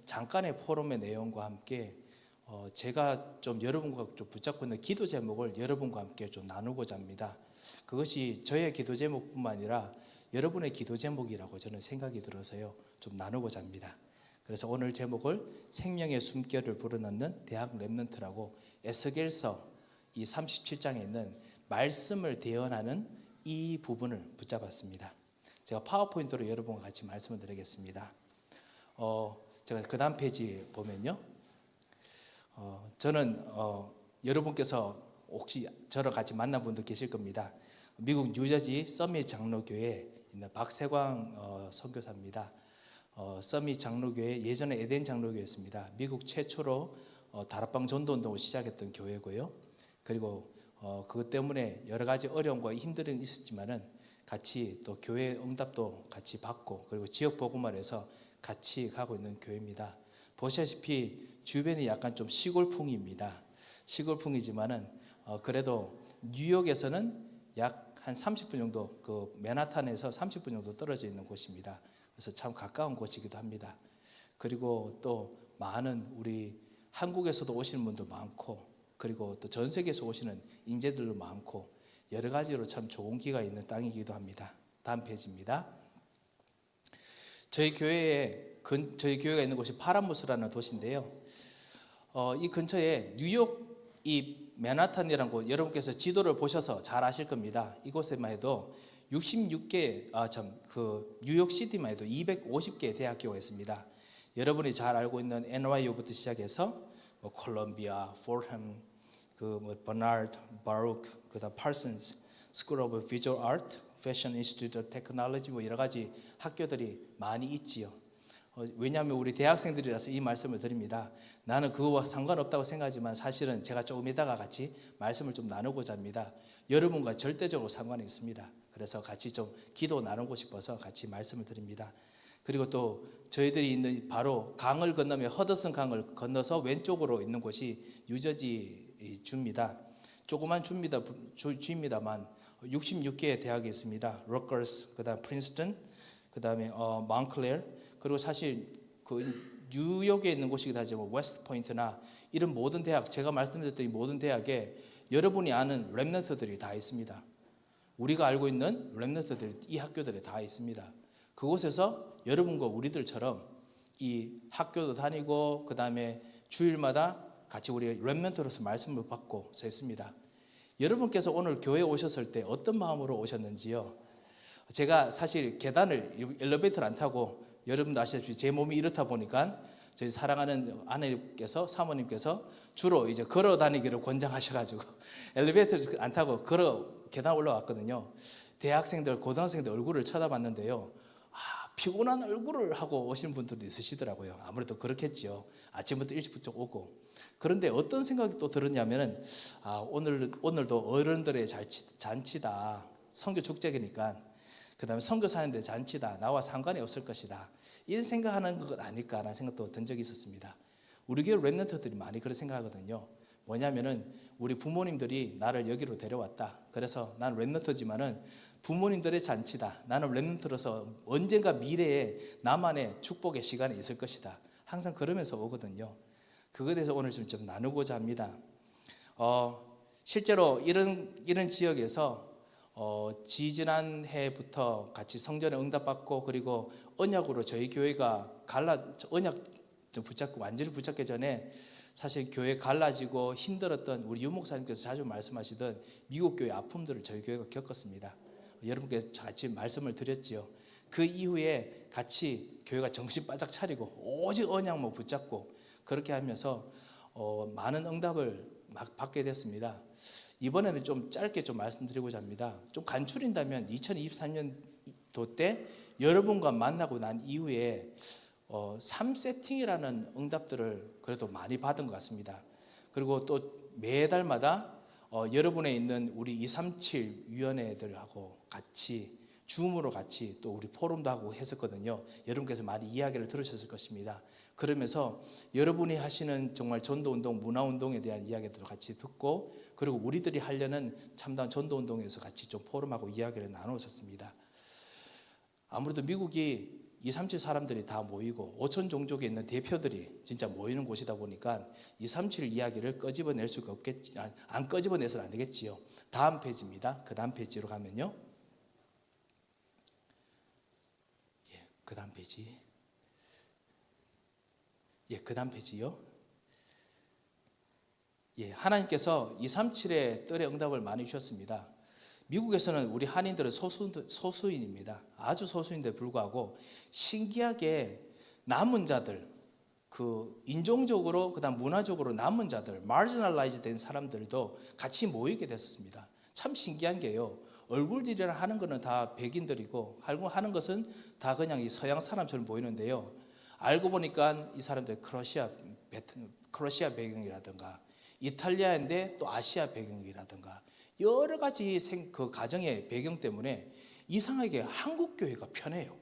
잠깐의 포럼의 내용과 함께 제가 좀 여러분과 좀 붙잡고 있는 기도 제목을 여러분과 함께 좀 나누고자 합니다. 그것이 저의 기도 제목뿐만 아니라 여러분의 기도 제목이라고 저는 생각이 들어서요, 좀 나누고자 합니다. 그래서 오늘 제목을 생명의 숨결을 불어넣는 대학 렘넌트라고 에스겔서 이 37장에 있는 말씀을 대언하는 이 부분을 붙잡았습니다. 제가 파워포인트로 여러분과 같이 말씀을 드리겠습니다. 제가 그 다음 페이지 보면요, 저는 여러분께서 혹시 저를 같이 만난 분도 계실 겁니다. 미국 뉴저지 서밋 장로교회에 있는 박세광 선교사입니다. 서밋 장로교회, 예전에 에덴 장로교회였습니다. 미국 최초로 다락방 전도운동을 시작했던 교회고요. 그리고 그것 때문에 여러 가지 어려움과 힘듦이 있었지만은 같이 또 교회 응답도 같이 받고, 그리고 지역 복음화를 해서 같이 가고 있는 교회입니다. 보시다시피 주변이 약간 좀 시골풍입니다. 시골풍이지만은 그래도 뉴욕에서는 약 한 30분 정도, 그 맨하탄에서 30분 정도 떨어져 있는 곳입니다. 그래서 참 가까운 곳이기도 합니다. 그리고 또 많은 우리 한국에서도 오시는 분도 많고, 그리고 또 전 세계에서 오시는 인재들도 많고, 여러 가지로 참 좋은 기가 있는 땅이기도 합니다. 다음 페이지입니다. 저희 교회가 있는 곳이 파라무스라는 도시인데요. 이 근처에 뉴욕 이 맨하탄이라는 곳, 여러분께서 지도를 보셔서 잘 아실 겁니다. 이곳에만 해도 66개, 뉴욕시티만 해도 250개의 대학교가 있습니다. 여러분이 잘 알고 있는 NYU부터 시작해서 콜롬비아, 포텀, 버나드, 바루크, 그다음 파슨스, 스쿨 오브 비주얼 아트, 패션 인스티튜트 오브 테크놀로지, 여러 가지 학교들이 많이 있지요. 왜냐하면 우리 대학생들이라서 이 말씀을 드립니다. 나는 그거와 상관없다고 생각하지만 사실은 제가 조금 이따가 같이 말씀을 좀 나누고자 합니다. 여러분과 절대적으로 상관이 있습니다. 그래서 같이 좀 기도 나누고 싶어서 같이 말씀을 드립니다. 그리고 또 저희들이 있는 바로 강을 건너면 허드슨 강을 건너서 왼쪽으로 있는 곳이 뉴저지 주입니다. 조그만 주입니다만 66개의 대학이 있습니다. 러커스, 그다음 프린스턴, 그다음에 몬클레어, 그리고 사실 그 뉴욕에 있는 곳이기도 하지만 웨스트 포인트나 이런 모든 대학, 제가 말씀드렸던 이 모든 대학에 여러분이 아는 렘넌트들이 다 있습니다. 우리가 알고 있는 렘넌트들, 이 학교들에 다 있습니다. 그곳에서 여러분과 우리들처럼 이 학교도 다니고, 그 다음에 주일마다 같이 우리 렘넌트로서 말씀을 받고 서 있습니다. 여러분께서 오늘 교회에 오셨을 때 어떤 마음으로 오셨는지요? 제가 사실 계단을, 엘리베이터를 안 타고, 여러분도 아시다시피 제 몸이 이렇다 보니까 저희 사랑하는 아내님께서, 사모님께서 주로 이제 걸어 다니기를 권장하셔가지고 엘리베이터를 안 타고 계단 올라왔거든요. 대학생들, 고등학생들 얼굴을 쳐다봤는데요, 피곤한 얼굴을 하고 오신 분들도 있으시더라고요. 아무래도 그렇겠지요. 아침부터 일찍부터 오고. 그런데 어떤 생각이 또 들었냐면은, 오늘도 어른들의 잔치다, 선교 축제니까, 그 다음에 선교사님들의 잔치다, 나와 상관이 없을 것이다, 이런 생각하는 것 아닐까라는 생각도 든 적이 있었습니다. 우리 교회 렘넌트들이 많이 그런 생각하거든요. 뭐냐면은 우리 부모님들이 나를 여기로 데려왔다, 그래서 난 렘넌트지만은 부모님들의 잔치다, 나는 렘넌트로서 언젠가 미래에 나만의 축복의 시간이 있을 것이다, 항상 그러면서 오거든요. 그거에 대해서 오늘 좀 나누고자 합니다. 실제로 이런 지역에서 지지난 해부터 같이 성전에 응답받고, 그리고 언약으로 저희 교회가 언약 완전히 붙잡기 전에 사실 교회 갈라지고 힘들었던 우리 유목사님께서 자주 말씀하시던 미국 교회 아픔들을 저희 교회가 겪었습니다. 여러분께 같이 말씀을 드렸지요. 그 이후에 같이 교회가 정신 바짝 차리고 오직 언약만 붙잡고 그렇게 하면서 많은 응답을 막 받게 됐습니다. 이번에는 좀 짧게 좀 말씀드리고자 합니다. 좀 간추린다면 2023년도 때 여러분과 만나고 난 이후에 3세팅이라는 응답들을 그래도 많이 받은 것 같습니다. 그리고 또 매달마다 여러분에 있는 우리 237 위원회들하고 같이 줌으로 같이 또 우리 포럼도 하고 했었거든요. 여러분께서 많이 이야기를 들으셨을 것입니다. 그러면서 여러분이 하시는 정말 전도운동, 문화운동에 대한 이야기들도 같이 듣고, 그리고 우리들이 하려는 참다운 전도운동에서 같이 좀 포럼하고 이야기를 나누었습니다. 아무래도 미국이 237 사람들이 다 모이고 5천 종족에 있는 대표들이 진짜 모이는 곳이다 보니까 237 이야기를 끄집어낼 수가 없겠지, 안 끄집어내서는 안 되겠지요. 다음 페이지입니다. 그 다음 페이지로 가면요. 그 다음 페이지. 그 다음 페이지요. 하나님께서 237의 뜰의 응답을 많이 주셨습니다. 미국에서는 우리 한인들은 소수인입니다. 아주 소수인데 불구하고 신기하게 남은 자들, 그 인종적으로 그다음 문화적으로 남은 자들, marginalized 된 사람들도 같이 모이게 됐었습니다. 참 신기한 게요. 얼굴들이랑 하는 거는 다 백인들이고 하는 것은 다 그냥 이 서양 사람처럼 보이는데요. 알고 보니까 이 사람들 크로아시아 배경이라든가 이탈리아인데 또 아시아 배경이라든가 여러 가지 그 가정의 배경 때문에 이상하게 한국 교회가 편해요.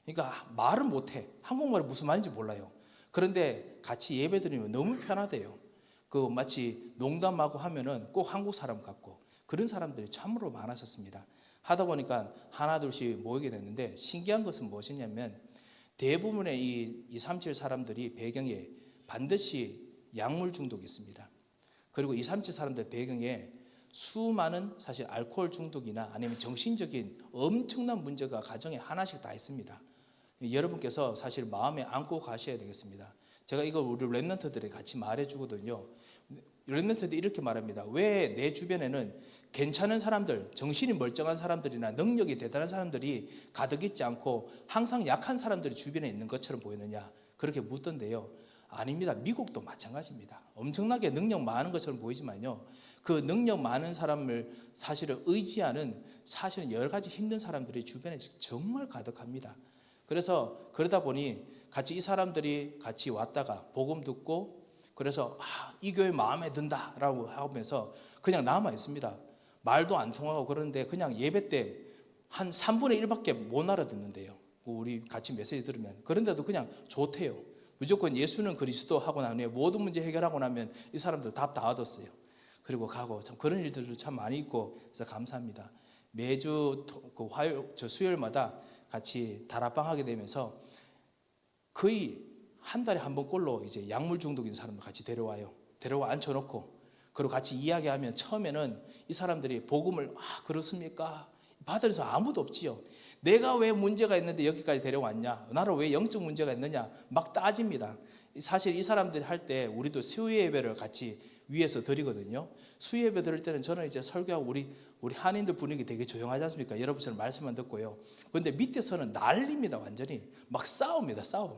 그러니까 말은 못해. 한국말이 무슨 말인지 몰라요. 그런데 같이 예배 드리면 너무 편하대요. 그 마치 농담하고 하면은 꼭 한국 사람 같고 그런 사람들이 참으로 많아졌습니다. 하다 보니까 하나 둘씩 모이게 됐는데 신기한 것은 무엇이냐면 대부분의 이 237 사람들이 배경에 반드시 약물 중독이 있습니다. 그리고 237 사람들 배경에 수많은 사실 알코올 중독이나 아니면 정신적인 엄청난 문제가 가정에 하나씩 다 있습니다. 여러분께서 사실 마음에 안고 가셔야 되겠습니다. 제가 이걸 우리 랩런트들에게 같이 말해주거든요. 랩런트들이 이렇게 말합니다. 왜 내 주변에는 괜찮은 사람들, 정신이 멀쩡한 사람들이나 능력이 대단한 사람들이 가득 있지 않고 항상 약한 사람들이 주변에 있는 것처럼 보이느냐 그렇게 묻던데요. 아닙니다. 미국도 마찬가지입니다. 엄청나게 능력 많은 것처럼 보이지만요. 그 능력 많은 사람을 사실은 의지하는 사실은 여러 가지 힘든 사람들이 주변에 정말 가득합니다. 그래서 그러다 보니 같이 이 사람들이 같이 왔다가 복음 듣고 그래서 이 교회 마음에 든다라고 하면서 그냥 남아 있습니다. 말도 안 통하고 그런데 그냥 예배 때 한 3분의 1밖에 못 알아듣는데요. 우리 같이 메시지 들으면 그런데도 그냥 좋대요. 무조건 예수는 그리스도 하고 나면 모든 문제 해결하고 나면 이 사람들 답 다 얻었어요. 그리고 가고 참 그런 일들도 참 많이 있고 그래서 감사합니다. 매주 그 수요일마다 같이 다락방 하게 되면서 거의 한 달에 한 번꼴로 이제 약물 중독인 사람을 같이 데려와 앉혀놓고 그리고 같이 이야기하면 처음에는 이 사람들이 복음을 그렇습니까? 받을 수 아무도 없지요. 내가 왜 문제가 있는데 여기까지 데려왔냐? 나를 왜 영적 문제가 있느냐? 막 따집니다. 사실 이 사람들이 할 때 우리도 수요 예배를 같이 위에서 드리거든요. 수요 예배 드릴 때는 저는 이제 설교하고 우리 한인들 분위기 되게 조용하지 않습니까? 여러분처럼 말씀만 듣고요. 그런데 밑에서는 난립니다. 완전히 막 싸웁니다. 싸움.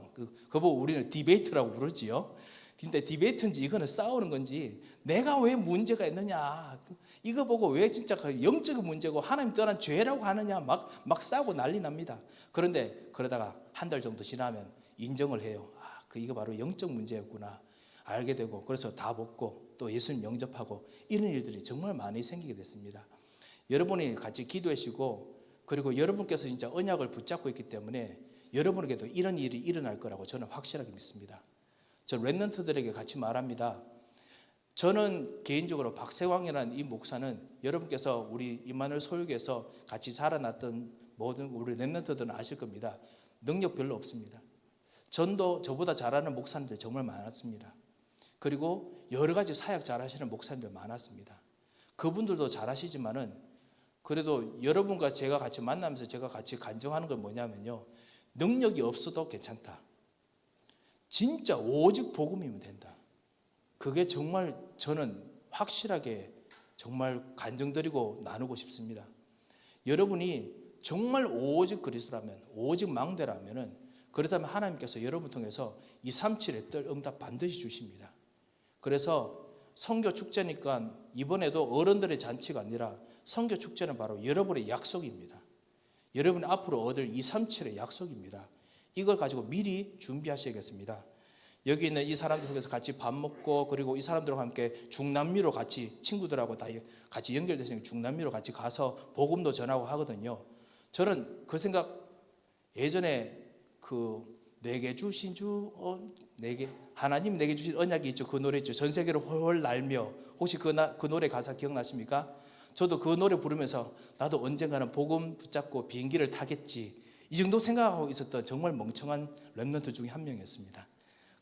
그거 우리는 디베이트라고 부르지요. 근데 디베이트인지 이거는 싸우는 건지 내가 왜 문제가 있느냐 이거 보고 왜 진짜 영적인 문제고 하나님 떠난 죄라고 하느냐 막 싸우고 난리 납니다. 그런데 그러다가 한 달 정도 지나면 인정을 해요. 이거 바로 영적 문제였구나 알게 되고 그래서 다 벗고 또 예수님 영접하고 이런 일들이 정말 많이 생기게 됐습니다. 여러분이 같이 기도하시고 그리고 여러분께서 진짜 언약을 붙잡고 있기 때문에 여러분에게도 이런 일이 일어날 거라고 저는 확실하게 믿습니다. 저 랩런트들에게 같이 말합니다. 저는 개인적으로 박세광이라는 이 목사는 여러분께서 우리 임마누엘 소유교에서 같이 자라났던 모든 우리 랩런트들은 아실 겁니다. 능력 별로 없습니다. 전도 저보다 잘하는 목사님들 정말 많았습니다. 그리고 여러 가지 사역 잘하시는 목사님들 많았습니다. 그분들도 잘하시지만은 그래도 여러분과 제가 같이 만나면서 제가 같이 간증하는 건 뭐냐면요. 능력이 없어도 괜찮다. 진짜 오직 복음이면 된다. 그게 정말 저는 확실하게 정말 간증드리고 나누고 싶습니다. 여러분이 정말 오직 그리스도라면 오직 망대라면은 그렇다면 하나님께서 여러분 통해서 237의 뜰 응답 반드시 주십니다. 그래서 선교 축제니까 이번에도 어른들의 잔치가 아니라 선교 축제는 바로 여러분의 약속입니다. 여러분이 앞으로 얻을 237의 약속입니다. 이걸 가지고 미리 준비하셔야겠습니다. 여기 있는 이 사람들 속에서 같이 밥 먹고 그리고 이 사람들과 함께 중남미로 같이 친구들하고 다 같이 연결돼서 중남미로 같이 가서 복음도 전하고 하거든요. 저는 그 생각 예전에 내게 주신 하나님 내게 주신 언약이 있죠. 그 노래 있죠. 전 세계를 홀홀 날며 혹시 그 노래 가사 기억나십니까? 저도 그 노래 부르면서 나도 언젠가는 복음 붙잡고 비행기를 타겠지 이 정도 생각하고 있었던 정말 멍청한 렘넌트 중에 한 명이었습니다.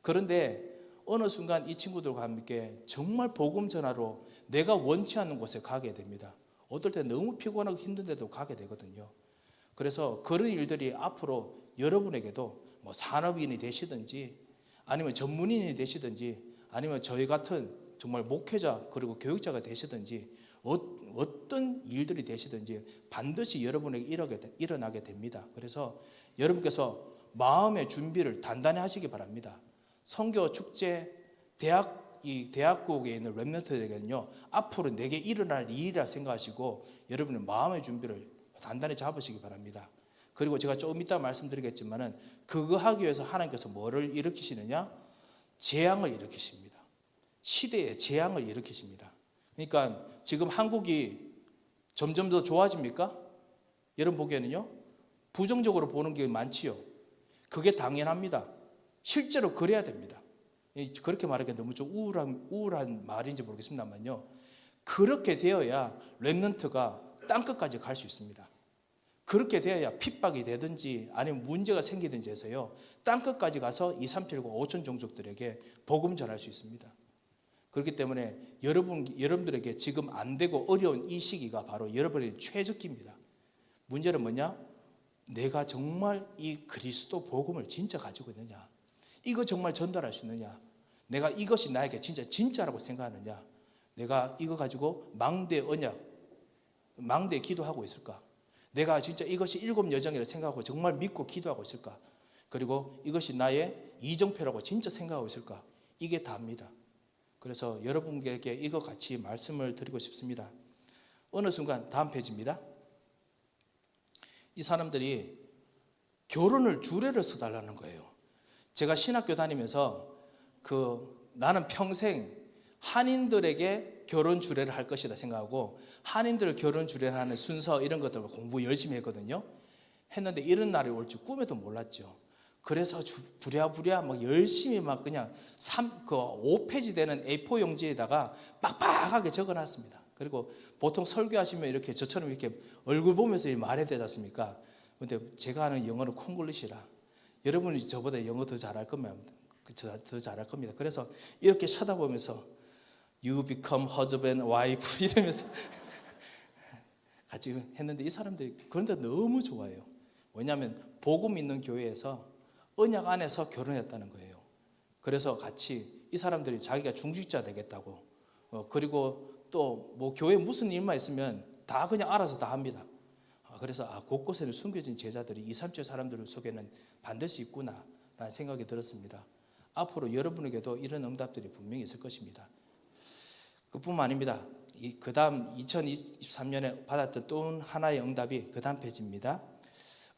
그런데 어느 순간 이 친구들과 함께 정말 복음 전하러 내가 원치 않는 곳에 가게 됩니다. 어떨 때 너무 피곤하고 힘든데도 가게 되거든요. 그래서 그런 일들이 앞으로 여러분에게도 뭐 산업인이 되시든지 아니면 전문인이 되시든지 아니면 저희 같은 정말 목회자 그리고 교육자가 되시든지 어떤 일들이 되시든지 반드시 여러분에게 일어나게 됩니다. 그래서 여러분께서 마음의 준비를 단단히 하시기 바랍니다. 선교 축제 이 대학국에 있는 렘넌트에게는요 앞으로 내게 일어날 일이라 생각하시고 여러분의 마음의 준비를 단단히 잡으시기 바랍니다. 그리고 제가 조금 이따 말씀드리겠지만은 그거 하기 위해서 하나님께서 뭐를 일으키시느냐? 재앙을 일으키십니다. 시대의 재앙을 일으키십니다. 그러니까 지금 한국이 점점 더 좋아집니까? 여러분 보기에는요 부정적으로 보는 게 많지요. 그게 당연합니다. 실제로 그래야 됩니다. 그렇게 말하기가 너무 좀 우울한 말인지 모르겠습니다만요. 그렇게 되어야 렘넌트가 땅끝까지 갈 수 있습니다. 그렇게 되어야 핍박이 되든지 아니면 문제가 생기든지 해서요 땅끝까지 가서 2, 3, 7, 9, 5천 종족들에게 복음 전할 수 있습니다. 그렇기 때문에 여러분들에게 지금 안 되고 어려운 이 시기가 바로 여러분의 최적기입니다. 문제는 뭐냐? 내가 정말 이 그리스도 복음을 진짜 가지고 있느냐? 이거 정말 전달할 수 있느냐? 내가 이것이 나에게 진짜라고 생각하느냐? 내가 이거 가지고 망대 언약, 망대 기도하고 있을까? 내가 진짜 이것이 7 여정이라 생각하고 정말 믿고 기도하고 있을까? 그리고 이것이 나의 이정표라고 진짜 생각하고 있을까? 이게 다입니다. 그래서 여러분에게 이거 같이 말씀을 드리고 싶습니다. 어느 순간 다음 페이지입니다. 이 사람들이 결혼을 주례를 써달라는 거예요. 제가 신학교 다니면서 나는 평생 한인들에게 결혼 주례를 할 것이다 생각하고 한인들 결혼 주례를 하는 순서 이런 것들 공부 열심히 했거든요. 했는데 이런 날이 올 줄 꿈에도 몰랐죠. 그래서 부랴부랴 막 열심히 막 그냥 5페이지 되는 A4 용지에다가 빡빡하게 적어놨습니다. 그리고 보통 설교하시면 이렇게 저처럼 이렇게 얼굴 보면서 말해야 되지 않습니까? 근데 제가 하는 영어는 콩글리시라 여러분이 저보다 영어 더 잘할 겁니다. 그래서 이렇게 쳐다보면서 You become husband, wife 이러면서 같이 했는데 이 사람들이 그런데 너무 좋아해요. 왜냐하면 복음 있는 교회에서 언약 안에서 결혼했다는 거예요. 그래서 같이 이 사람들이 자기가 중직자 되겠다고 그리고 또 뭐 교회 무슨 일만 있으면 다 그냥 알아서 다 합니다. 그래서 곳곳에는 숨겨진 제자들이 2, 3천 사람들 속에는 반드시 있구나 라는 생각이 들었습니다. 앞으로 여러분에게도 이런 응답들이 분명히 있을 것입니다. 그뿐만 아닙니다. 그 다음 2023년에 받았던 또 하나의 응답이 그 다음 페이지입니다.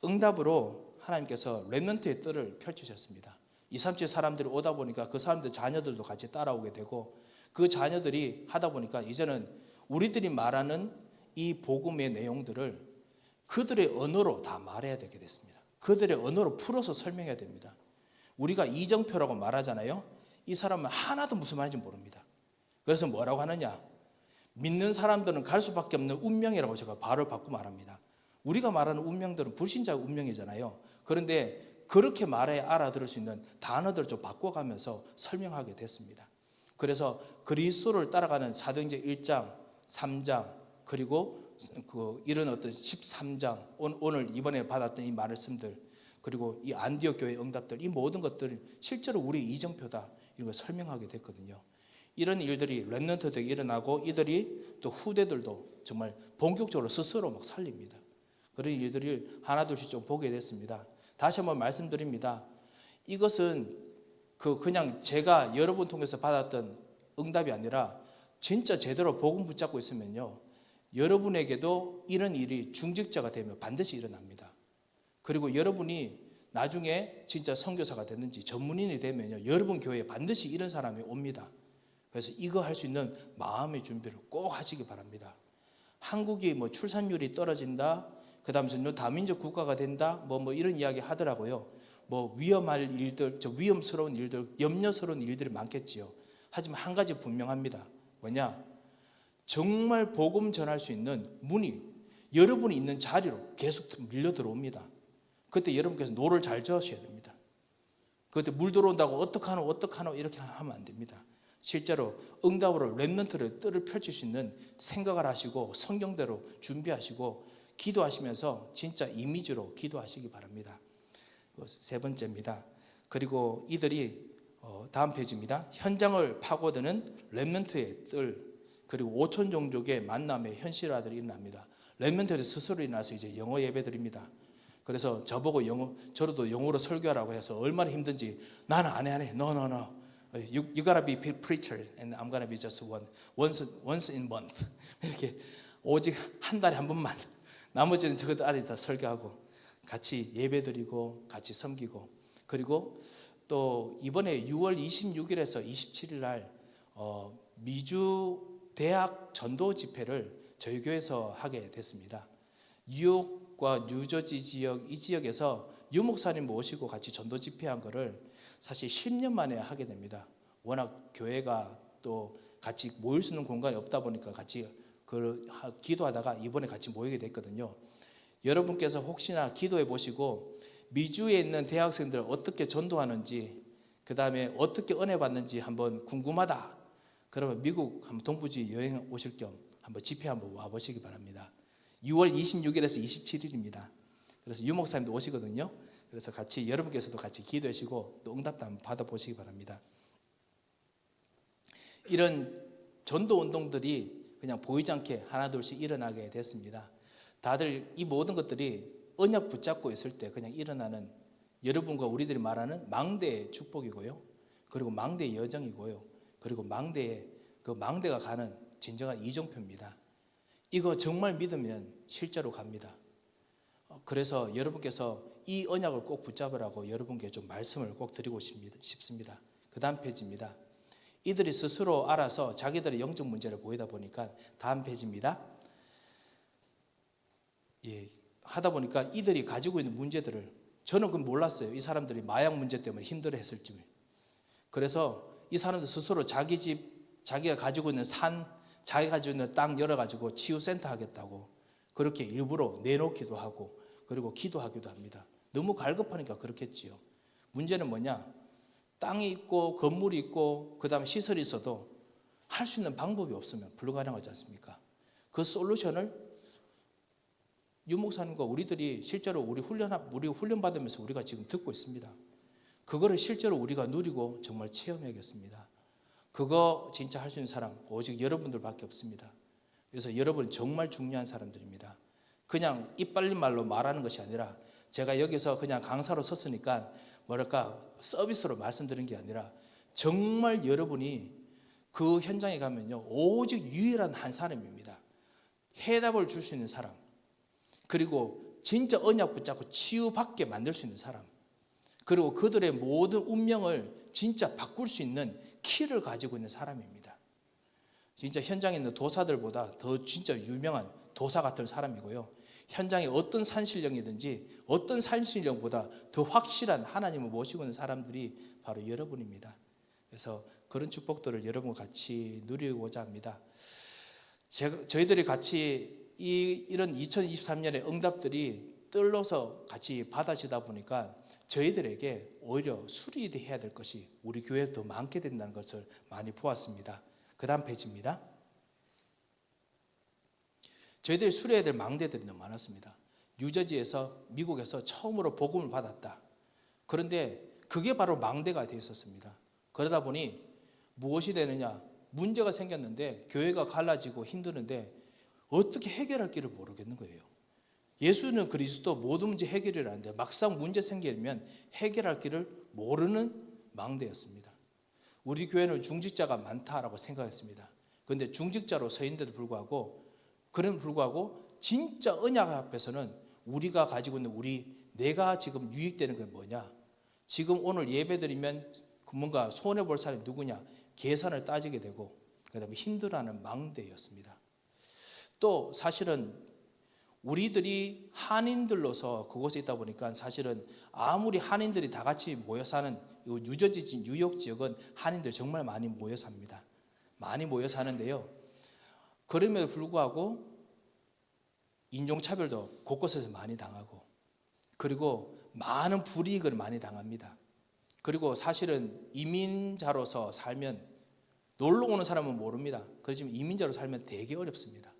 응답으로 하나님께서 렘넌트의 뜰을 펼치셨습니다. 2, 3천 사람들이 오다 보니까 그 사람들 자녀들도 같이 따라오게 되고 그 자녀들이 하다 보니까 이제는 우리들이 말하는 이 복음의 내용들을 그들의 언어로 다 말해야 되게 됐습니다. 그들의 언어로 풀어서 설명해야 됩니다. 우리가 이정표라고 말하잖아요. 이 사람은 하나도 무슨 말인지 모릅니다. 그래서 뭐라고 하느냐? 믿는 사람들은 갈 수밖에 없는 운명이라고 제가 발을 받고 말합니다. 우리가 말하는 운명들은 불신자의 운명이잖아요. 그런데 그렇게 말해야 알아들을 수 있는 단어들을 좀 바꿔가면서 설명하게 됐습니다. 그래서 그리스도를 따라가는 사도행전 1장, 3장 그리고 이런 어떤 13장 오늘 이번에 받았던 이 말씀들 그리고 이 안디옥 교회 응답들 이 모든 것들은 실제로 우리 이정표다 이런 걸 설명하게 됐거든요. 이런 일들이 렘넌트들에게 일어나고 이들이 또 후대들도 정말 본격적으로 스스로 막 살립니다. 그런 일들을 하나둘씩 좀 보게 됐습니다. 다시 한번 말씀드립니다. 이것은 그냥 제가 여러분 통해서 받았던 응답이 아니라 진짜 제대로 복음 붙잡고 있으면요. 여러분에게도 이런 일이 중직자가 되면 반드시 일어납니다. 그리고 여러분이 나중에 진짜 선교사가 됐는지 전문인이 되면요. 여러분 교회에 반드시 이런 사람이 옵니다. 그래서 이거 할 수 있는 마음의 준비를 꼭 하시기 바랍니다. 한국이 뭐 출산율이 떨어진다. 그 다음에 다민족 국가가 된다. 뭐 이런 이야기 하더라고요. 뭐 위험할 일들, 위험스러운 일들, 염려스러운 일들이 많겠지요. 하지만 한 가지 분명합니다. 뭐냐? 정말 복음 전할 수 있는 문이 여러분이 있는 자리로 계속 밀려 들어옵니다. 그때 여러분께서 노를 잘 저으셔야 됩니다. 그때 물 들어온다고 어떡하노 이렇게 하면 안 됩니다. 실제로 응답으로 렘넌트를 뜰을 펼칠 수 있는 생각을 하시고 성경대로 준비하시고 기도하시면서 진짜 이미지로 기도하시기 바랍니다. 세 번째입니다. 그리고 이들이 다음 페이지입니다. 현장을 파고드는 렘넌트의 뜰, 그리고 5천 종족의 만남의 현실화들이 일어납니다. 렘넌트들이 스스로 일어나서 이제 영어 예배 드립니다. 그래서 저보고 저로도 영어로 설교하라고 해서 얼마나 힘든지, 나는 안 해. No. You gotta be preacher and I'm gonna be just once in month. 이렇게 오직 한 달에 한 번만. 나머지는 저것들 안에 다 설교하고 같이 예배드리고 같이 섬기고, 그리고 또 이번에 6월 26일에서 27일 날 미주 대학 전도 집회를 저희 교회에서 하게 됐습니다. 뉴욕과 뉴저지 지역, 이 지역에서 유 목사님 모시고 같이 전도 집회한 거를 사실 10년 만에 하게 됩니다. 워낙 교회가 또 같이 모일 수 있는 공간이 없다 보니까 같이 기도하다가 이번에 같이 모이게 됐거든요. 여러분께서 혹시나 기도해 보시고 미주에 있는 대학생들 어떻게 전도하는지, 그 다음에 어떻게 은혜 받는지 한번 궁금하다. 그러면 미국 한번 동부지 여행 오실 겸 한번 집회 한번 와보시기 바랍니다. 6월 26일에서 27일입니다. 그래서 유 목사님도 오시거든요. 그래서 같이 여러분께서도 같이 기도하시고 또 응답도 한번 받아보시기 바랍니다. 이런 전도 운동들이 그냥 보이지 않게 하나둘씩 일어나게 됐습니다. 다들 이 모든 것들이 언약 붙잡고 있을 때 그냥 일어나는, 여러분과 우리들이 말하는 망대의 축복이고요. 그리고 망대의 여정이고요. 그리고 망대가 가는 진정한 이정표입니다. 이거 정말 믿으면 실제로 갑니다. 그래서 여러분께서 이 언약을 꼭 붙잡으라고 여러분께 좀 말씀을 꼭 드리고 싶습니다. 그 다음 페이지입니다. 이들이 스스로 알아서 자기들의 영적 문제를 보이다 보니까, 다음 페이지입니다. 하다 보니까 이들이 가지고 있는 문제들을, 저는 그건 몰랐어요. 이 사람들이 마약 문제 때문에 힘들어했을 줄. 그래서 이 사람들 스스로 자기 집, 자기가 가지고 있는 산, 자기가 가지고 있는 땅 열어가지고 치유센터 하겠다고 그렇게 일부러 내놓기도 하고, 그리고 기도하기도 합니다. 너무 갈급하니까 그렇겠지요. 문제는 뭐냐? 땅이 있고 건물이 있고 그 다음에 시설이 있어도 할 수 있는 방법이 없으면 불가능하지 않습니까? 그 솔루션을 유 목사님과 우리들이 실제로 우리 훈련 받으면서 우리가 지금 듣고 있습니다. 그거를 실제로 우리가 누리고 정말 체험해야겠습니다. 그거 진짜 할 수 있는 사람 오직 여러분들밖에 없습니다. 그래서 여러분 정말 중요한 사람들입니다. 그냥 입 빨린 말로 말하는 것이 아니라, 제가 여기서 그냥 강사로 섰으니까 서비스로 말씀드린 게 아니라, 정말 여러분이 그 현장에 가면요 오직 유일한 한 사람입니다. 해답을 줄 수 있는 사람, 그리고 진짜 언약 붙잡고 치유받게 만들 수 있는 사람, 그리고 그들의 모든 운명을 진짜 바꿀 수 있는 키를 가지고 있는 사람입니다. 진짜 현장에 있는 도사들보다 더 진짜 유명한 도사 같은 사람이고요. 현장에 어떤 산신령이든지 어떤 산신령보다 더 확실한 하나님을 모시고 있는 사람들이 바로 여러분입니다. 그래서 그런 축복들을 여러분과 같이 누리고자 합니다. 저희들이 같이 이런 2023년의 응답들이 뜰로서 같이 받아지다 보니까 저희들에게 오히려 수리해야 될 것이 우리 교회에 더 많게 된다는 것을 많이 보았습니다. 그 다음 페이지입니다. 저희들이 수리해야 될 망대들이 너무 많았습니다. 뉴저지에서, 미국에서 처음으로 복음을 받았다. 그런데 그게 바로 망대가 되어 있었습니다. 그러다 보니 무엇이 되느냐? 문제가 생겼는데 교회가 갈라지고 힘드는데 어떻게 해결할 길을 모르겠는 거예요. 예수는 그리스도 모든 문제 해결이라는데 막상 문제 생기면 해결할 길을 모르는 망대였습니다. 우리 교회는 중직자가 많다라고 생각했습니다. 그런데 중직자로 서인데도 불구하고 진짜 언약 앞에서는 우리가 가지고 있는 내가 지금 유익되는 게 뭐냐? 지금 오늘 예배드리면 뭔가 손해볼 사람이 누구냐? 계산을 따지게 되고, 그다음에 힘들어하는 망대였습니다. 또 사실은 우리들이 한인들로서 그곳에 있다 보니까, 사실은 아무리 한인들이 다 같이 모여 사는 뉴저지, 뉴욕 지역은 한인들 정말 많이 모여 삽니다. 많이 모여 사는데요. 그럼에도 불구하고 인종차별도 곳곳에서 많이 당하고, 그리고 많은 불이익을 많이 당합니다. 그리고 사실은 이민자로서 살면, 놀러 오는 사람은 모릅니다. 그렇지만 이민자로 살면 되게 어렵습니다.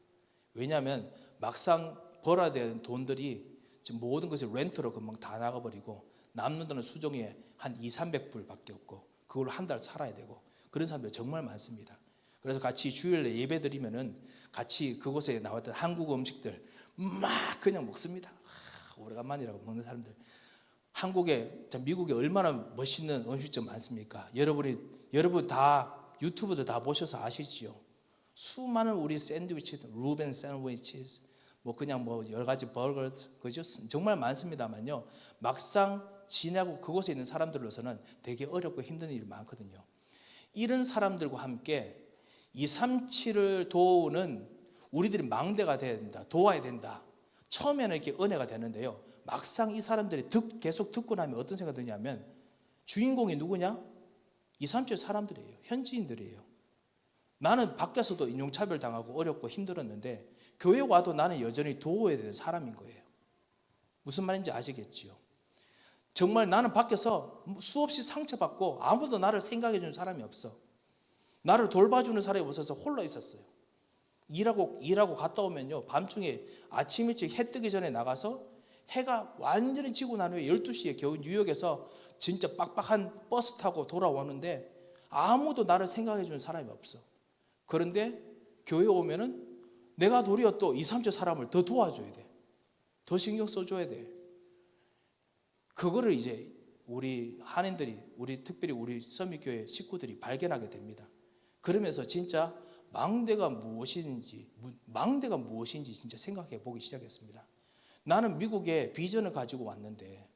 왜냐하면 막상 벌어야 되는 돈들이 지금 모든 것을 렌트로 금방 다 나가버리고 남는 돈은 수종에 한 200-300불밖에 없고 그걸로 한 달 살아야 되고 그런 사람들이 정말 많습니다. 그래서 같이 주일에 예배 드리면은 같이 그곳에 나왔던 한국 음식들 막 그냥 먹습니다. 오래간만이라고 먹는 사람들. 한국에, 미국에 얼마나 멋있는 음식점 많습니까? 여러분 다 유튜브도 다 보셔서 아시지요? 수많은 우리 샌드위치, 루벤 샌드위치, 뭐 그냥 뭐 여러 가지 버거, 그죠? 정말 많습니다만요. 막상 지나고 그곳에 있는 사람들로서는 되게 어렵고 힘든 일이 많거든요. 이런 사람들과 함께 237을 도우는 우리들이 망대가 돼야 된다, 도와야 된다. 처음에는 이렇게 은혜가 되는데요. 막상 이 사람들이 계속 듣고 나면 어떤 생각이 드냐면 주인공이 누구냐? 237 사람들이에요. 현지인들이에요. 나는 밖에서도 인종차별 당하고 어렵고 힘들었는데 교회 와도 나는 여전히 도와야 되는 사람인 거예요. 무슨 말인지 아시겠지요? 정말 나는 밖에서 수없이 상처받고 아무도 나를 생각해 주는 사람이 없어. 나를 돌봐주는 사람이 없어서 홀로 있었어요. 일하고 갔다 오면요, 밤중에 아침 일찍 해 뜨기 전에 나가서 해가 완전히 지고 난 후에 12시에 겨우 뉴욕에서 진짜 빡빡한 버스 타고 돌아오는데 아무도 나를 생각해 주는 사람이 없어. 그런데 교회 오면은 내가 도리어 또 2-3조 사람을 더 도와줘야 돼. 더 신경 써줘야 돼. 그거를 이제 우리 한인들이, 특별히 우리 서밋교회 식구들이 발견하게 됩니다. 그러면서 진짜 망대가 무엇인지 진짜 생각해 보기 시작했습니다. 나는 미국에 비전을 가지고 왔는데,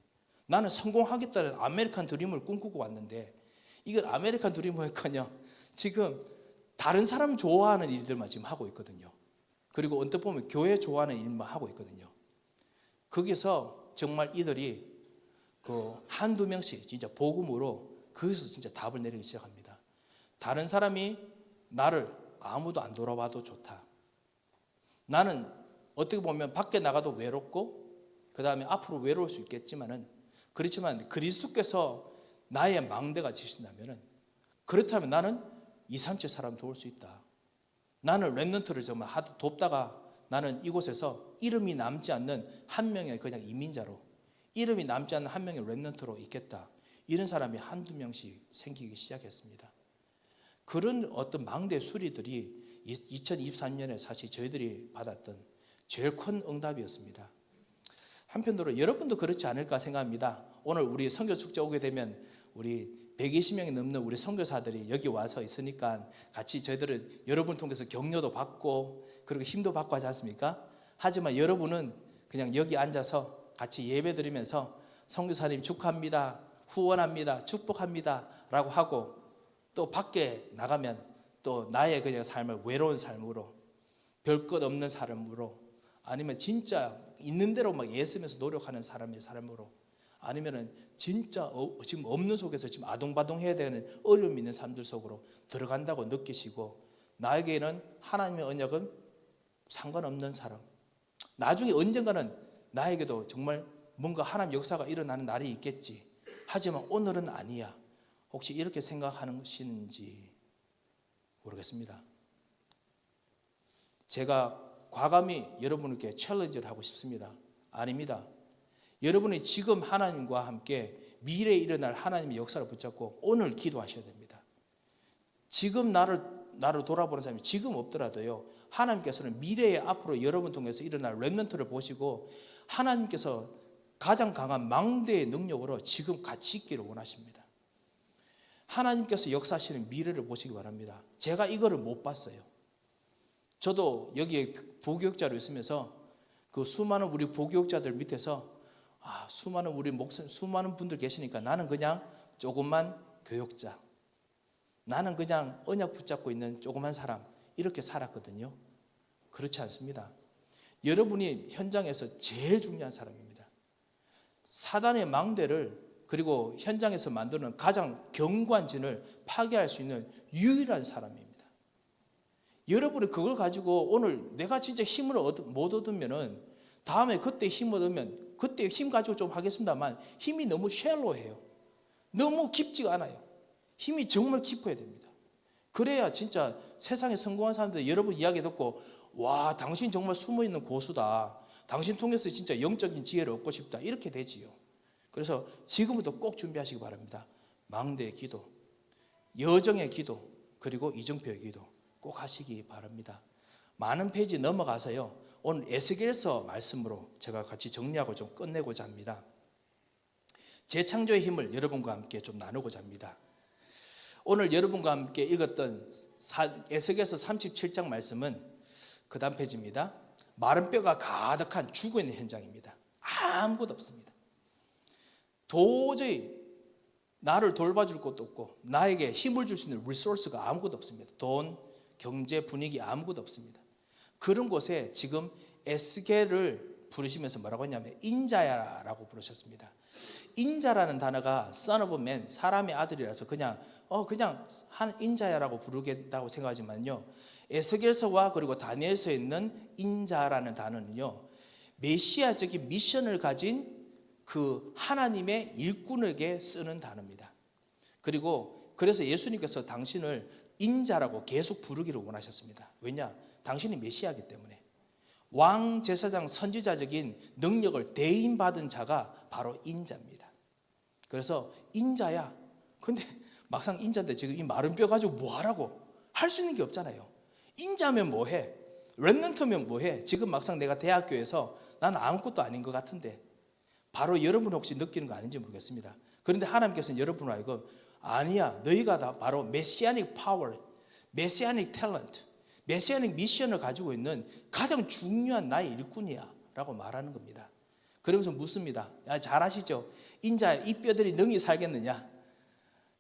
나는 성공하겠다는 아메리칸 드림을 꿈꾸고 왔는데, 이걸 아메리칸 드림이니까요, 지금 다른 사람 좋아하는 일들만 지금 하고 있거든요. 그리고 언뜻 보면 교회 좋아하는 일만 하고 있거든요. 거기서 정말 이들이 한두 명씩 진짜 복음으로 거기서 진짜 답을 내리기 시작합니다. 다른 사람이 나를 아무도 안 돌아봐도 좋다. 나는 어떻게 보면 밖에 나가도 외롭고 그 다음에 앞으로 외로울 수 있겠지만은, 그렇지만 그리스도께서 나의 망대가 되신다면은, 그렇다면 나는 2-3체 사람 도울 수 있다. 나는 렘넌트를 정말 돕다가 나는 이곳에서 이름이 남지 않는 한 명의 그냥 이민자로, 이름이 남지 않는 한 명의 렘넌트로 있겠다. 이런 사람이 한두 명씩 생기기 시작했습니다. 그런 어떤 망대 수리들이 2023년에 사실 저희들이 받았던 제일 큰 응답이었습니다. 한편으로 여러분도 그렇지 않을까 생각합니다. 오늘 우리 선교 축제 오게 되면 우리 120명이 넘는 우리 선교사들이 여기 와서 있으니까 같이 저희들은 여러분 통해서 격려도 받고 그리고 힘도 받고 하지 않습니까? 하지만 여러분은 그냥 여기 앉아서 같이 예배 드리면서 선교사님 축하합니다, 후원합니다, 축복합니다 라고 하고, 또 밖에 나가면 또 나의 그냥 삶을 외로운 삶으로, 별 것 없는 삶으로, 아니면 진짜 있는 대로 막 애쓰면서 노력하는 사람의 삶으로, 아니면은 진짜 지금 없는 속에서 지금 아동바동 해야 되는 어려움 있는 삶들 속으로 들어간다고 느끼시고, 나에게는 하나님의 언약은 상관없는 사람, 나중에 언젠가는 나에게도 정말 뭔가 하나님 역사가 일어나는 날이 있겠지, 하지만 오늘은 아니야, 혹시 이렇게 생각하시는지 모르겠습니다. 제가 과감히 여러분께 챌린지를 하고 싶습니다. 아닙니다. 여러분이 지금 하나님과 함께 미래에 일어날 하나님의 역사를 붙잡고 오늘 기도하셔야 됩니다. 지금 나를 돌아보는 사람이 지금 없더라도요, 하나님께서는 미래에 앞으로 여러분 통해서 일어날 렘넌트를 보시고 하나님께서 가장 강한 망대의 능력으로 지금 같이 있기를 원하십니다. 하나님께서 역사하시는 미래를 보시기 바랍니다. 제가 이거를 못 봤어요. 저도 여기에 부교육자로 있으면서 그 수많은 우리 부교육자들 밑에서 수많은 우리 목사님, 수많은 분들 계시니까 나는 그냥 조그만 교육자, 나는 그냥 언약 붙잡고 있는 조그만 사람, 이렇게 살았거든요. 그렇지 않습니다. 여러분이 현장에서 제일 중요한 사람입니다. 사단의 망대를, 그리고 현장에서 만드는 가장 견고한 진을 파괴할 수 있는 유일한 사람입니다. 여러분이 그걸 가지고 오늘 내가 진짜 힘을 못 얻으면은 다음에 그때 힘을 얻으면 그때 힘 가지고 좀 하겠습니다만 힘이 너무 쉘로해요. 너무 깊지가 않아요. 힘이 정말 깊어야 됩니다. 그래야 진짜 세상에 성공한 사람들 여러분 이야기 듣고 와, 당신 정말 숨어있는 고수다. 당신 통해서 진짜 영적인 지혜를 얻고 싶다. 이렇게 되지요. 그래서 지금부터 꼭 준비하시기 바랍니다. 망대의 기도, 여정의 기도, 그리고 이정표의 기도 꼭 하시기 바랍니다. 많은 페이지 넘어가서요. 오늘 에스겔서 말씀으로 제가 같이 정리하고 좀 끝내고자 합니다. 재창조의 힘을 여러분과 함께 좀 나누고자 합니다. 오늘 여러분과 함께 읽었던 에스겔서 37장 말씀은 그 다음 페이지입니다. 마른 뼈가 가득한 죽어있는 현장입니다. 아무것도 없습니다. 도저히 나를 돌봐줄 것도 없고 나에게 힘을 줄 수 있는 리소스가 아무것도 없습니다. 돈, 경제, 분위기 아무것도 없습니다. 그런 곳에 지금 에스겔을 부르시면서 뭐라고 했냐면 인자야라고 부르셨습니다. 인자라는 단어가 son of man, 사람의 아들이라서 그냥 한 인자야라고 부르겠다고 생각하지만요. 에스겔서와 그리고 다니엘서에 있는 인자라는 단어는요. 메시아적인 미션을 가진 그 하나님의 일꾼에게 쓰는 단어입니다. 그리고 그래서 예수님께서 당신을 인자라고 계속 부르기를 원하셨습니다. 왜냐? 당신이 메시아이기 때문에. 왕, 제사장, 선지자적인 능력을 대인받은 자가 바로 인자입니다. 그래서 인자야. 근데 막상 인자인데 지금 이 마른 뼈 가지고 뭐 하라고? 할 수 있는 게 없잖아요. 인자면 뭐해? 렘넌트면 뭐해? 지금 막상 내가 대학교에서 나는 아무것도 아닌 것 같은데 바로 여러분 혹시 느끼는 거 아닌지 모르겠습니다. 그런데 하나님께서는 여러분을 알고 아니야, 너희가 다 바로 메시아닉 파워, 메시아닉 탤런트, 메시아닉 미션을 가지고 있는 가장 중요한 나의 일꾼이야 라고 말하는 겁니다. 그러면서 묻습니다. 잘 아시죠? 인자 이 뼈들이 능히 살겠느냐?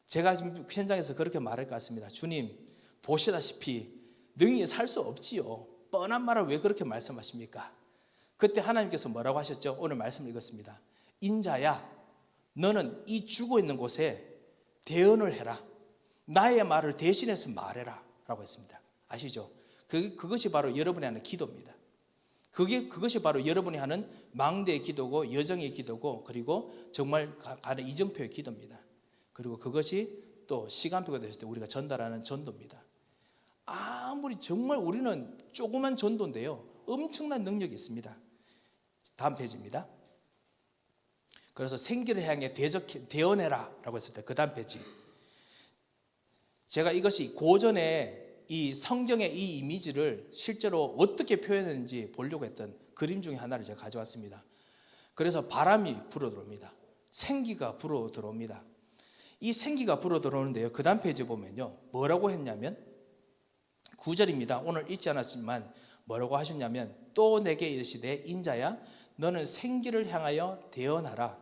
제가 지금 현장에서 그렇게 말할 것 같습니다. 주님 보시다시피 능히 살 수 없지요. 뻔한 말을 왜 그렇게 말씀하십니까? 그때 하나님께서 뭐라고 하셨죠? 오늘 말씀을 읽었습니다. 인자야, 너는 이 죽어있는 곳에 대언을 해라. 나의 말을 대신해서 말해라 라고 했습니다. 아시죠? 그것이 바로 여러분이 하는 기도입니다. 그것이 바로 여러분이 하는 망대의 기도고 여정의 기도고 그리고 정말 가는 이정표의 기도입니다. 그리고 그것이 또 시간표가 됐을 때 우리가 전달하는 전도입니다. 아무리 정말 우리는 조그만 전도인데요. 엄청난 능력이 있습니다. 다음 페이지입니다. 그래서 생기를 향해 대언해라 라고 했을 때 그 다음 페이지. 제가 이것이 고전에 이 성경의 이 이미지를 실제로 어떻게 표현했는지 보려고 했던 그림 중에 하나를 제가 가져왔습니다. 그래서 바람이 불어 들어옵니다. 생기가 불어 들어옵니다. 이 생기가 불어 들어오는데요. 그 다음 페이지 보면요. 뭐라고 했냐면 9절입니다. 오늘 읽지 않았지만 뭐라고 하셨냐면 또 내게 이르시되 인자야 너는 생기를 향하여 대언하라.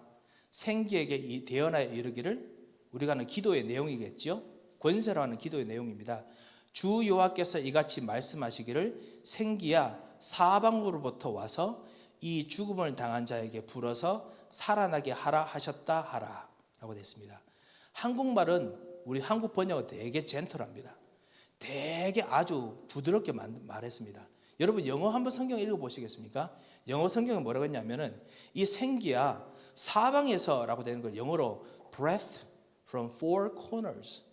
생기에게 이 대언하여 이르기를 우리가 하는 기도의 내용이겠죠. 권세로 하는 기도의 내용입니다. 주 여호와께서 이같이 말씀하시기를 생기야 사방으로부터 와서 이 죽음을 당한 자에게 불어서 살아나게 하라 하셨다 하라 라고 되어 있습니다. 한국말은 우리 한국 번역은 되게 젠틀합니다. 되게 아주 부드럽게 말했습니다. 여러분 영어 한번 성경 읽어보시겠습니까? 영어 성경은 뭐라고 했냐면은 이 생기야 사방에서 라고 되는 걸 영어로 breath from four corners,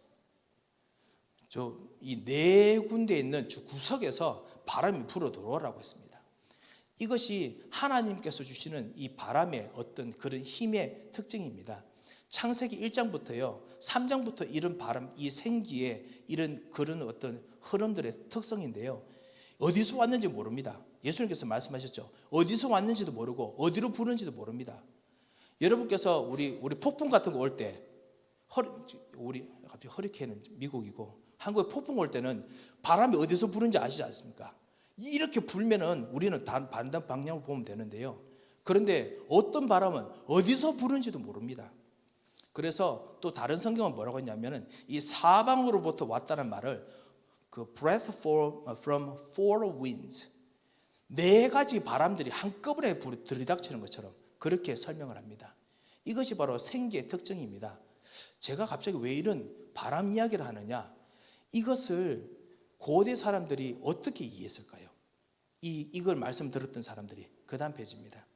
이 네 군데에 있는 주 구석에서 바람이 불어 들어오라고 했습니다. 이것이 하나님께서 주시는 이 바람의 어떤 그런 힘의 특징입니다. 창세기 1장부터요 3장부터 이런 바람, 이 생기의 이런 그런 어떤 흐름들의 특성인데요. 어디서 왔는지 모릅니다. 예수님께서 말씀하셨죠. 어디서 왔는지도 모르고 어디로 부르는지도 모릅니다. 여러분께서 우리 폭풍 같은 거 올 때 우리 갑자기 허리케인은 미국이고 한국에 폭풍 올 때는 바람이 어디서 부는지 아시지 않습니까? 이렇게 불면은 우리는 반대 방향으로 보면 되는데요. 그런데 어떤 바람은 어디서 부는지도 모릅니다. 그래서 또 다른 성경은 뭐라고 했냐면은 이 사방으로부터 왔다는 말을 그 breath from four winds, 네 가지 바람들이 한꺼번에 들이닥치는 것처럼 그렇게 설명을 합니다. 이것이 바로 생기의 특징입니다. 제가 갑자기 왜 이런 바람 이야기를 하느냐? 이것을 고대 사람들이 어떻게 이해했을까요? 이걸 말씀 들었던 사람들이 그 다음 페이지입니다.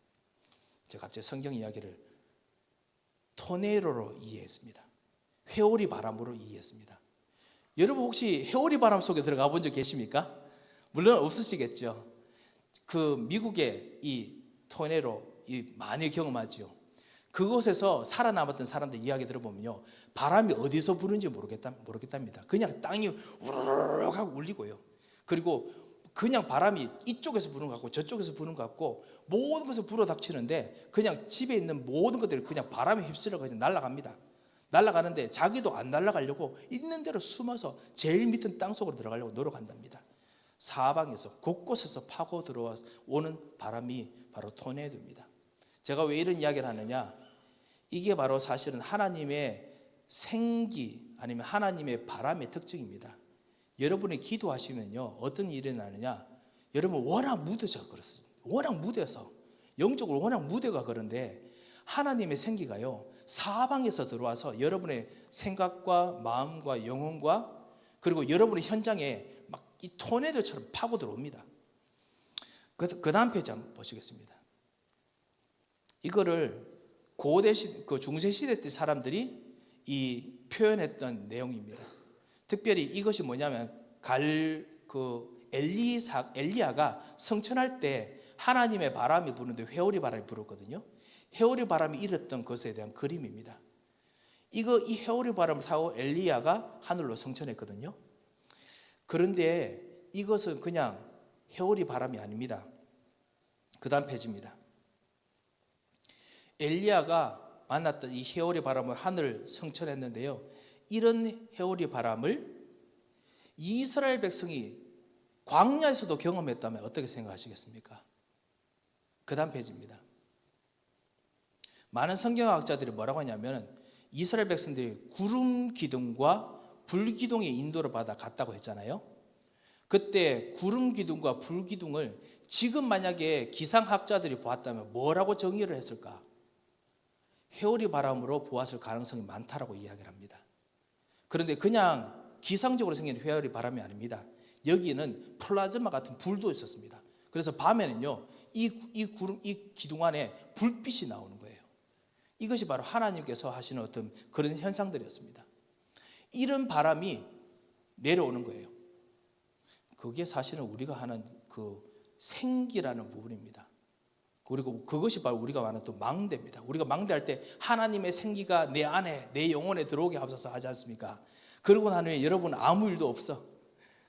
제가 갑자기 성경 이야기를 토네로로 이해했습니다. 회오리 바람으로 이해했습니다. 여러분 혹시 회오리 바람 속에 들어가 본 적 계십니까? 물론 없으시겠죠. 그 미국의 이 토네로 많이 경험하죠. 그곳에서 살아남았던 사람들 이야기 들어보면요, 바람이 어디서 부는지 모르겠답니다. 그냥 땅이 우르르 하고 울리고요. 그리고 그냥 바람이 이쪽에서 부는 것 같고 저쪽에서 부는 것 같고 모든 것을 불어닥치는데 그냥 집에 있는 모든 것들이 그냥 바람에 휩쓸려 그냥 날아갑니다. 날아가는데 자기도 안 날아가려고 있는 대로 숨어서 제일 밑은 땅 속으로 들어가려고 노력한답니다. 사방에서 곳곳에서 파고 들어오는 바람이 바로 토네이도입니다. 제가 왜 이런 이야기를 하느냐, 이게 바로 사실은 하나님의 생기 아니면 하나님의 바람의 특징입니다. 여러분이 기도하시면요, 어떤 일이 나느냐, 여러분 워낙 무뎌져 그렇습니다. 워낙 무뎌서 영적으로 워낙 무뎌가 그런데 하나님의 생기가요 사방에서 들어와서 여러분의 생각과 마음과 영혼과 그리고 여러분의 현장에 막 이 토네이도처럼 파고 들어옵니다. 그 다음 페이지 한번 보시겠습니다. 이거를 고대 시대, 그 중세 시대 때 사람들이 이 표현했던 내용입니다. 특별히 이것이 뭐냐면 엘리야가 성천할 때 하나님의 바람이 부는데 회오리 바람이 불었거든요. 회오리 바람이 일었던 것에 대한 그림입니다. 이 회오리 바람을 타고 엘리야가 하늘로 성천했거든요. 그런데 이것은 그냥 회오리 바람이 아닙니다. 그 다음 페이지입니다. 엘리야가 만났던 이 회오리 바람을 하늘 성천했는데요, 이런 회오리 바람을 이스라엘 백성이 광야에서도 경험했다면 어떻게 생각하시겠습니까? 그 다음 페이지입니다. 많은 성경학자들이 뭐라고 하냐면 이스라엘 백성들이 구름 기둥과 불 기둥의 인도를 받아 갔다고 했잖아요. 그때 구름 기둥과 불 기둥을 지금 만약에 기상학자들이 보았다면 뭐라고 정의를 했을까? 회오리 바람으로 보았을 가능성이 많다라고 이야기를 합니다. 그런데 그냥 기상적으로 생긴 회오리 바람이 아닙니다. 여기는 플라즈마 같은 불도 있었습니다. 그래서 밤에는요, 이 기둥 안에 불빛이 나오는 거예요. 이것이 바로 하나님께서 하시는 어떤 그런 현상들이었습니다. 이런 바람이 내려오는 거예요. 그게 사실은 우리가 하는 그 생기라는 부분입니다. 그리고 그것이 바로 우리가 말하는 또 망대입니다. 우리가 망대할 때 하나님의 생기가 내 안에 내 영혼에 들어오게 하소서 하지 않습니까? 그러고 난 후에 여러분 아무 일도 없어.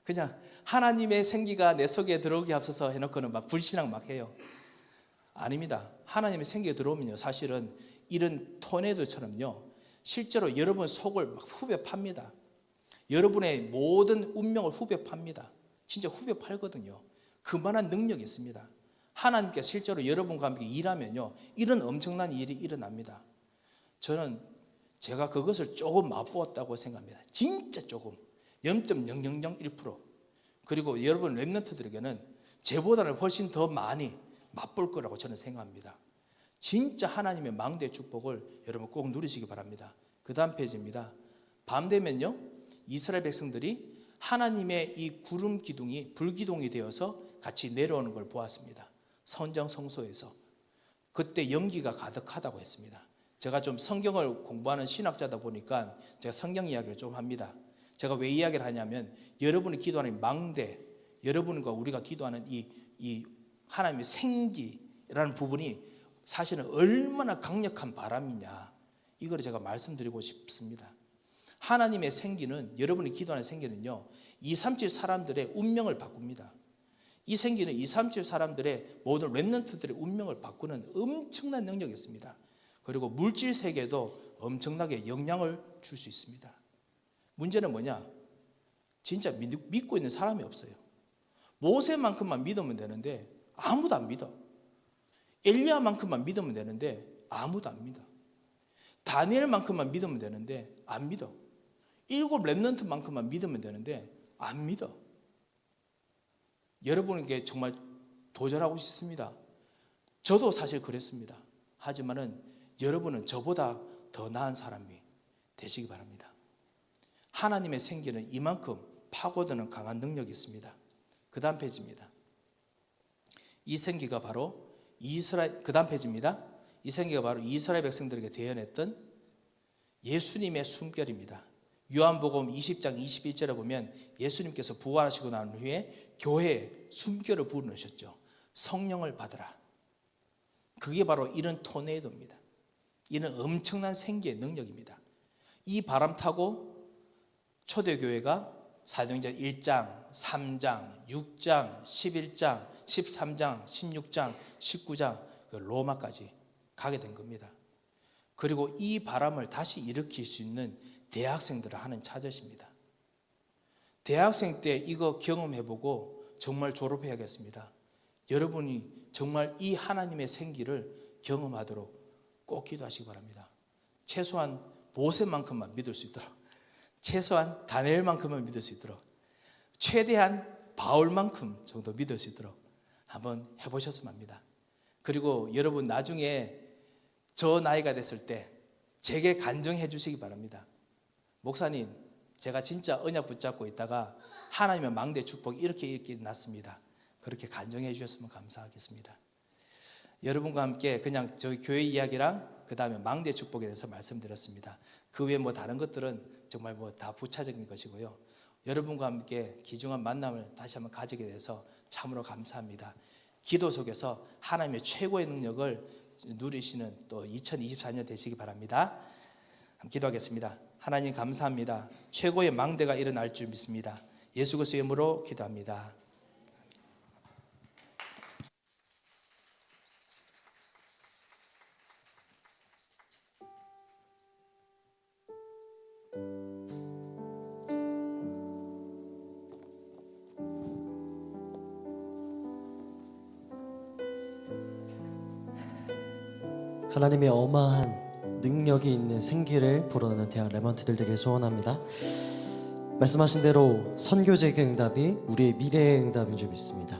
그냥 하나님의 생기가 내 속에 들어오게 하소서 해놓고는 막 불신앙 막 해요. 아닙니다. 하나님의 생기가 들어오면요, 사실은 이런 토네이도처럼요, 실제로 여러분 속을 막 후벼 팝니다. 여러분의 모든 운명을 후벼 팝니다. 진짜 후벼 팔거든요. 그만한 능력이 있습니다. 하나님께서 실제로 여러분과 함께 일하면요, 이런 엄청난 일이 일어납니다. 저는 제가 그것을 조금 맛보았다고 생각합니다. 진짜 조금. 0.0001%. 그리고 여러분 렘넌트들에게는 제보다는 훨씬 더 많이 맛볼 거라고 저는 생각합니다. 진짜 하나님의 망대의 축복을 여러분 꼭 누리시기 바랍니다. 그 다음 페이지입니다. 밤 되면요, 이스라엘 백성들이 하나님의 이 구름 기둥이 불기둥이 되어서 같이 내려오는 걸 보았습니다. 성전 성소에서. 그때 연기가 가득하다고 했습니다. 제가 좀 성경을 공부하는 신학자다 보니까 제가 성경 이야기를 좀 합니다. 제가 왜 이야기를 하냐면 여러분이 기도하는 망대, 여러분과 우리가 기도하는 이 하나님의 생기라는 부분이 사실은 얼마나 강력한 바람이냐, 이걸 제가 말씀드리고 싶습니다. 하나님의 생기는, 여러분이 기도하는 생기는요, 237 사람들의 운명을 바꿉니다. 이 생기는 237 사람들의 모든 렘넌트들의 운명을 바꾸는 엄청난 능력이 있습니다. 그리고 물질 세계에도 엄청나게 영향을 줄 수 있습니다. 문제는 뭐냐? 진짜 믿고 있는 사람이 없어요. 모세만큼만 믿으면 되는데 아무도 안 믿어. 엘리야만큼만 믿으면 되는데 아무도 안 믿어. 다니엘만큼만 믿으면 되는데 안 믿어. 7 렘넌트만큼만 믿으면 되는데 안 믿어. 여러분에게 정말 도전하고 싶습니다. 저도 사실 그랬습니다. 하지만은 여러분은 저보다 더 나은 사람이 되시기 바랍니다. 하나님의 생기는 이만큼 파고드는 강한 능력이 있습니다. 그 다음 페이지입니다. 이 생기가 바로 그 다음 페이지입니다. 이 생기가 바로 이스라엘 백성들에게 대언했던 예수님의 숨결입니다. 요한복음 20장 21절에 보면 예수님께서 부활하시고 난 후에 교회에 숨결을 부르셨죠. 성령을 받으라. 그게 바로 이런 토네이도입니다. 이런 엄청난 생기의 능력입니다. 이 바람 타고 초대교회가 사도행전 1장, 3장, 6장, 11장, 13장, 16장, 19장 로마까지 가게 된 겁니다. 그리고 이 바람을 다시 일으킬 수 있는 대학생들을 하나님 찾으십니다. 대학생 때 이거 경험해보고 정말 졸업해야겠습니다. 여러분이 정말 이 하나님의 생기를 경험하도록 꼭 기도하시기 바랍니다. 최소한 모세만큼만 믿을 수 있도록, 최소한 다니엘만큼만 믿을 수 있도록, 최대한 바울만큼 정도 믿을 수 있도록 한번 해보셨으면 합니다. 그리고 여러분 나중에 저 나이가 됐을 때 제게 간증해 주시기 바랍니다. 목사님, 제가 진짜 언약 붙잡고 있다가 하나님의 망대 축복이 이렇게 났습니다. 그렇게 간증해 주셨으면 감사하겠습니다. 여러분과 함께 그냥 저희 교회 이야기랑 그 다음에 망대 축복에 대해서 말씀드렸습니다. 그 외에 뭐 다른 것들은 정말 뭐 다 부차적인 것이고요. 여러분과 함께 귀중한 만남을 다시 한번 가지게 돼서 참으로 감사합니다. 기도 속에서 하나님의 최고의 능력을 누리시는 또 2024년 되시기 바랍니다. 기도하겠습니다. 하나님 감사합니다. 최고의 망대가 일어날 줄 믿습니다. 예수 그리스도의 이름으로 기도합니다. 하나님의 어마한 능력이 있는 생기를 불어넣는 대학 레먼트들 되길 소원합니다. 말씀하신 대로 선교제의 응답이 우리의 미래의 응답인 줄 믿습니다.